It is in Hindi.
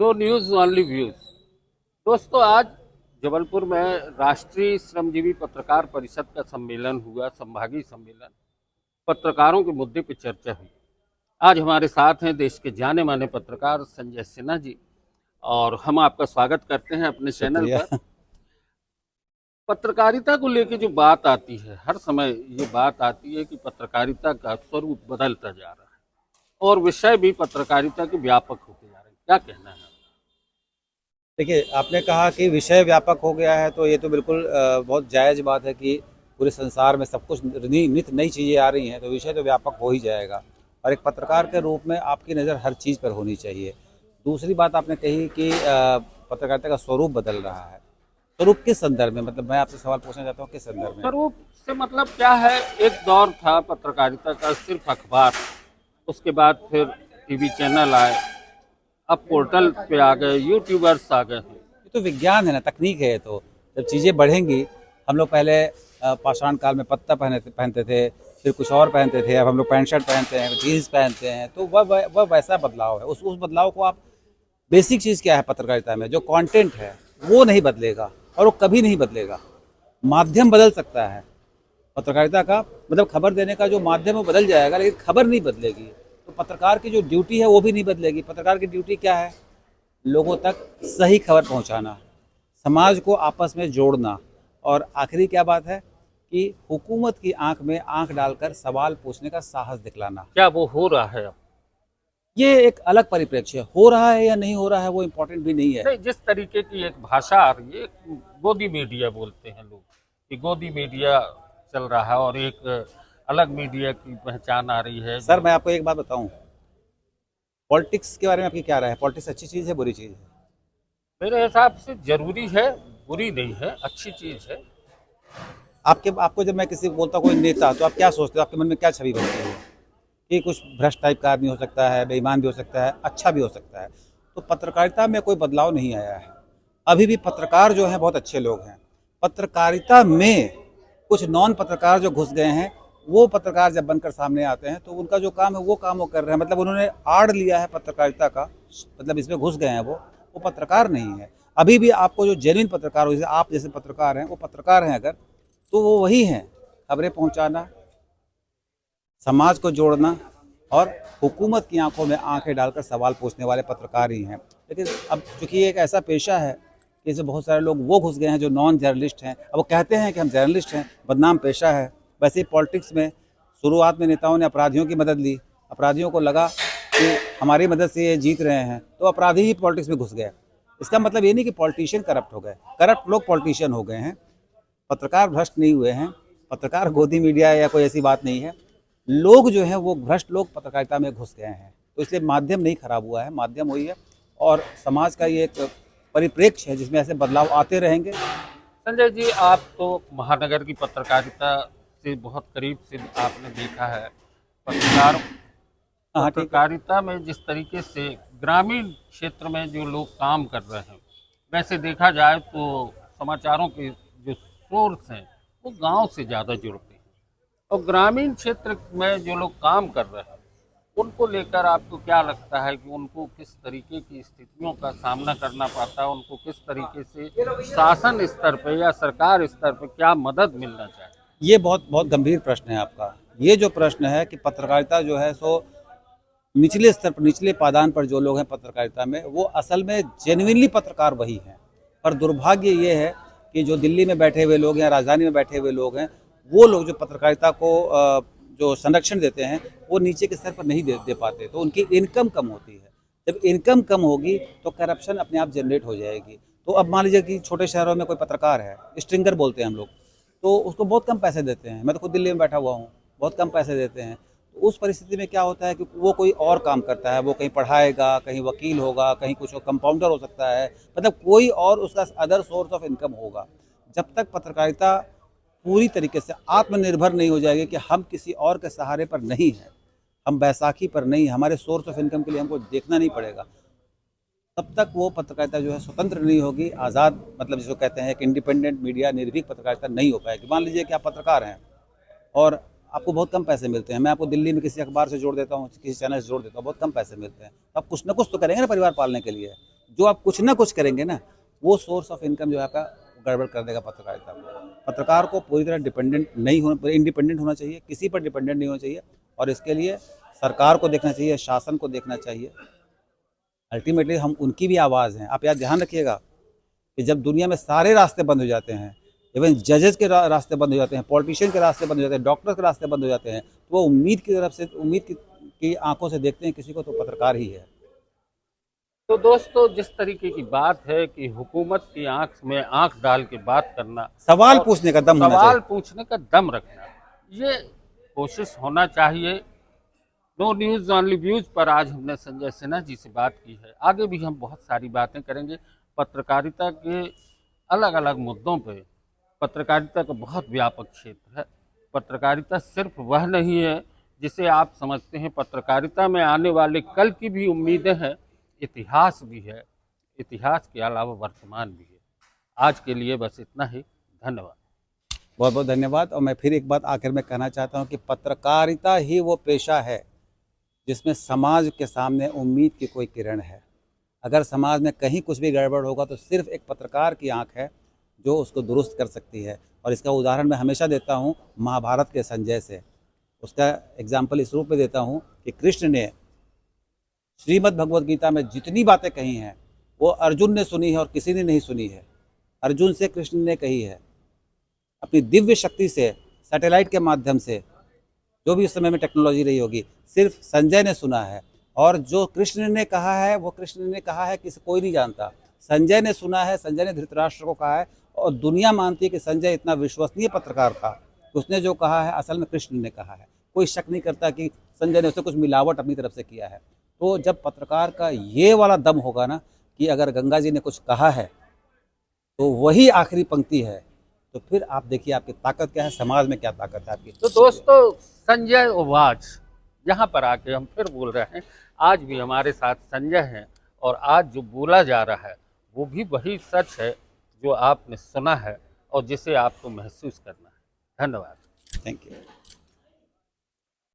दो न्यूज ओनली व्यूज। दोस्तों, आज जबलपुर में राष्ट्रीय श्रमजीवी पत्रकार परिषद का सम्मेलन हुआ, संभागीय सम्मेलन। पत्रकारों के मुद्दे पर चर्चा हुई। आज हमारे साथ हैं देश के जाने माने पत्रकार संजय सिन्हा जी, और हम आपका स्वागत करते हैं अपने चैनल शुक्रिया। पर। पत्रकारिता को लेकर जो बात आती है, हर समय ये बात आती है कि पत्रकारिता का स्वरूप बदलता जा रहा है और विषय भी पत्रकारिता के व्यापक होते जा रहे हैं। क्या कहना है? देखिए, आपने कहा कि विषय व्यापक हो गया है, तो ये तो बिल्कुल बहुत जायज़ बात है कि पूरे संसार में सब कुछ नित नई चीज़ें आ रही हैं, तो विषय तो व्यापक हो ही जाएगा। और एक पत्रकार के रूप में आपकी नज़र हर चीज़ पर होनी चाहिए। दूसरी बात आपने कही कि पत्रकारिता का स्वरूप बदल रहा है। स्वरूप किस संदर्भ में, मतलब मैं आपसे सवाल पूछना चाहता हूँ, किस संदर्भ में? स्वरूप से मतलब क्या है? एक दौर था पत्रकारिता का, सिर्फ अखबार। उसके बाद फिर टीवी चैनल आए, अब पोर्टल पे आ गए, यूट्यूबर्स आ गए हैं। ये तो विज्ञान है ना, तकनीक है ये तो। जब चीज़ें बढ़ेंगी, हम लोग पहले पाषाण काल में पत्ता पहनते थे, फिर कुछ और पहनते थे, अब हम लोग पैंट शर्ट पहनते हैं, जीन्स पहनते हैं, तो वह वैसा बदलाव है। उस बदलाव को आप, बेसिक चीज़ क्या है पत्रकारिता में, जो कंटेंट है वो नहीं बदलेगा और वो कभी नहीं बदलेगा। माध्यम बदल सकता है पत्रकारिता का, मतलब खबर देने का जो माध्यम है वो बदल जाएगा, लेकिन खबर नहीं बदलेगी। तो पत्रकार की जो ड्यूटी है वो भी नहीं बदलेगी। पत्रकार की ड्यूटी क्या है? लोगों तक सही खबर पहुंचाना, समाज को आपस में जोड़ना, और आखिरी क्या बात है कि हुकूमत की आंख में आंख डालकर सवाल पूछने का साहस दिखलाना। क्या वो हो रहा है अब? ये एक अलग परिप्रेक्ष्य है। हो रहा है या नहीं हो रहा है वो इम्पोर्टेंट भी नहीं है। नहीं, जिस तरीके की एक भाषा आ रही है, गोदी मीडिया बोलते हैं लोग, कि गोदी मीडिया चल रहा है और एक अलग मीडिया की पहचान आ रही है सर, जो। मैं आपको एक बात बताऊं, पॉलिटिक्स के बारे में आपकी क्या राय है? पॉलिटिक्स अच्छी चीज़ है, बुरी चीज़ है? मेरे हिसाब से जरूरी है, बुरी नहीं है, अच्छी चीज है। आपको जब मैं किसी को बोलता हूँ कोई नेता, तो आप क्या सोचते हो? आपके मन में क्या छवि बनती है? कि कुछ भ्रष्ट टाइप का आदमी हो सकता है, बेईमान भी हो सकता है, अच्छा भी हो सकता है। तो पत्रकारिता में कोई बदलाव नहीं आया है। अभी भी पत्रकार जो हैं बहुत अच्छे लोग हैं। पत्रकारिता में कुछ नॉन पत्रकार जो घुस गए हैं, वो पत्रकार जब बनकर सामने आते हैं तो उनका जो काम है वो काम वो कर रहे हैं, मतलब उन्होंने आड़ लिया है पत्रकारिता का, मतलब इसमें घुस गए हैं। वो पत्रकार नहीं है। अभी भी आपको जो जेन्युइन पत्रकार हो, जैसे आप जैसे पत्रकार हैं, वो पत्रकार हैं अगर, तो वो वही हैं, खबरें पहुंचाना, समाज को जोड़ना, और हुकूमत की आंखों में आंखें डालकर सवाल पूछने वाले पत्रकार ही हैं। लेकिन अब चूंकि ये एक ऐसा पेशा है कि इसमें बहुत सारे लोग वो घुस गए हैं जो नॉन जर्नलिस्ट हैं। अब वो कहते हैं कि हम जर्नलिस्ट हैं, बदनाम पेशा है। वैसे ही पॉलिटिक्स में शुरुआत में नेताओं ने अपराधियों की मदद ली, अपराधियों को लगा कि हमारी मदद से ये जीत रहे हैं, तो अपराधी ही पॉलिटिक्स में घुस गए। इसका मतलब ये नहीं कि पॉलिटिशियन करप्ट हो गए, करप्ट लोग पॉलिटिशियन हो गए हैं, पत्रकार भ्रष्ट नहीं हुए हैं। पत्रकार गोदी मीडिया या कोई ऐसी बात नहीं है। लोग जो हैं वो भ्रष्ट लोग पत्रकारिता में घुस गए हैं, तो इसलिए माध्यम नहीं खराब हुआ है, माध्यम वही है। और समाज का ये एक परिप्रेक्ष्य है जिसमें ऐसे बदलाव आते रहेंगे। संजय जी, आप तो महानगर की पत्रकारिता से बहुत करीब से आपने देखा है। पत्रकार हाँ, ठीक है। पत्रकारिता में जिस तरीके से ग्रामीण क्षेत्र में जो लोग काम कर रहे हैं, वैसे देखा जाए तो समाचारों के जो सोर्स हैं वो गांव से ज़्यादा जुड़ते हैं। और ग्रामीण क्षेत्र में जो लोग काम कर रहे हैं, उनको लेकर आपको क्या लगता है कि उनको किस तरीके की स्थितियों का सामना करना पड़ता है? उनको किस तरीके से शासन स्तर पर या सरकार स्तर पर क्या मदद मिलना चाहिए? ये बहुत बहुत गंभीर प्रश्न है आपका। ये जो प्रश्न है कि पत्रकारिता जो है सो निचले स्तर पर, निचले पायदान पर जो लोग हैं पत्रकारिता में, वो असल में जेन्युइनली पत्रकार वही हैं। पर दुर्भाग्य ये है कि जो दिल्ली में बैठे हुए लोग हैं, राजधानी में बैठे हुए लोग हैं, वो लोग जो पत्रकारिता को जो संरक्षण देते हैं, वो नीचे के स्तर पर नहीं दे पाते, तो उनकी इनकम कम होती है। जब इनकम कम होगी तो करप्शन अपने आप जनरेट हो जाएगी। तो अब मान लीजिए कि छोटे शहरों में कोई पत्रकार है, स्ट्रिंगर बोलते हैं हम लोग, तो उसको बहुत कम पैसे देते हैं। मैं तो खुद दिल्ली में बैठा हुआ हूँ, बहुत कम पैसे देते हैं। तो उस परिस्थिति में क्या होता है कि वो कोई और काम करता है, वो कहीं पढ़ाएगा, कहीं वकील होगा, कहीं कुछ कंपाउंडर हो सकता है, मतलब कोई और उसका अदर सोर्स ऑफ इनकम होगा। जब तक पत्रकारिता पूरी तरीके से आत्मनिर्भर नहीं हो जाएगी कि हम किसी और के सहारे पर नहीं हैं, हम बैसाखी पर नहीं, हमारे सोर्स ऑफ इनकम के लिए हमको देखना नहीं पड़ेगा, तब तक वो पत्रकारिता जो है स्वतंत्र नहीं होगी, आज़ाद, मतलब जिसको कहते हैं कि इंडिपेंडेंट मीडिया, निर्भीक पत्रकारिता नहीं हो पाएगी। मान लीजिए कि आप पत्रकार हैं और आपको बहुत कम पैसे मिलते हैं। मैं आपको दिल्ली में किसी अखबार से जोड़ देता हूँ, किसी चैनल से जोड़ देता हूँ, बहुत कम पैसे मिलते हैं, तो आप कुछ ना कुछ तो करेंगे ना परिवार पालने के लिए। जो आप कुछ ना कुछ करेंगे ना, वो सोर्स ऑफ इनकम जो है आपका गड़बड़ कर देगा पत्रकारिता को। पत्रकार को पूरी तरह इंडिपेंडेंट होना चाहिए, किसी पर डिपेंडेंट नहीं होना चाहिए, और इसके लिए सरकार को देखना चाहिए, शासन को देखना चाहिए। अल्टीमेटली हम उनकी भी आवाज़ हैं। आप याद ध्यान रखिएगा कि जब दुनिया में सारे रास्ते बंद हो जाते हैं, इवन जजेस के रास्ते बंद हो जाते हैं, पॉलिटिशियन के रास्ते बंद हो जाते हैं, डॉक्टर के रास्ते बंद हो जाते हैं, तो वो उम्मीद की आंखों से देखते हैं किसी को, तो पत्रकार ही है। तो दोस्तों, जिस तरीके की बात है कि हुकूमत की आंख में आंख डाल के बात करना, सवाल पूछने का दम होना सवाल चाहिए। पूछने का दम रखना, ये कोशिश होना चाहिए। नो न्यूज़ ओनली व्यूज पर आज हमने संजय सिन्हा जी से बात की है। आगे भी हम बहुत सारी बातें करेंगे पत्रकारिता के अलग अलग मुद्दों पे। पत्रकारिता का बहुत व्यापक क्षेत्र है। पत्रकारिता सिर्फ वह नहीं है जिसे आप समझते हैं। पत्रकारिता में आने वाले कल की भी उम्मीदें हैं, इतिहास भी है, इतिहास के अलावा वर्तमान भी है। आज के लिए बस इतना ही। धन्यवाद। बहुत बहुत धन्यवाद। और मैं फिर एक बात आखिर में कहना चाहता हूँ कि पत्रकारिता ही वो पेशा है जिसमें समाज के सामने उम्मीद की कोई किरण है। अगर समाज में कहीं कुछ भी गड़बड़ होगा तो सिर्फ एक पत्रकार की आंख है जो उसको दुरुस्त कर सकती है। और इसका उदाहरण मैं हमेशा देता हूँ महाभारत के संजय से। उसका एग्जाम्पल इस रूप में देता हूँ कि कृष्ण ने श्रीमद् भगवद गीता में जितनी बातें कही हैं वो अर्जुन ने सुनी है और किसी ने नहीं सुनी है। अर्जुन से कृष्ण ने कही है, अपनी दिव्य शक्ति से, सैटेलाइट के माध्यम से, जो भी उस समय में टेक्नोलॉजी रही होगी, सिर्फ संजय ने सुना है। और जो कृष्ण ने कहा है वो कृष्ण ने कहा है कि कोई नहीं जानता। संजय ने सुना है, संजय ने धृतराष्ट्र को कहा है, और दुनिया मानती है कि संजय इतना विश्वसनीय पत्रकार था कि उसने जो कहा है असल में कृष्ण ने कहा है। कोई शक नहीं करता कि संजय ने उससे कुछ मिलावट अपनी तरफ से किया है। तो जब पत्रकार का ये वाला दम होगा ना कि अगर गंगा जी ने कुछ कहा है तो वही आखिरी पंक्ति है, तो फिर आप देखिए आपकी ताकत क्या है, समाज में क्या ताकत है आपकी। तो दोस्तों, संजय आवाज यहाँ पर आके हम फिर बोल रहे हैं। आज भी हमारे साथ संजय हैं, और आज जो बोला जा रहा है वो भी वही सच है जो आपने सुना है और जिसे आपको महसूस करना है। धन्यवाद। Thank you.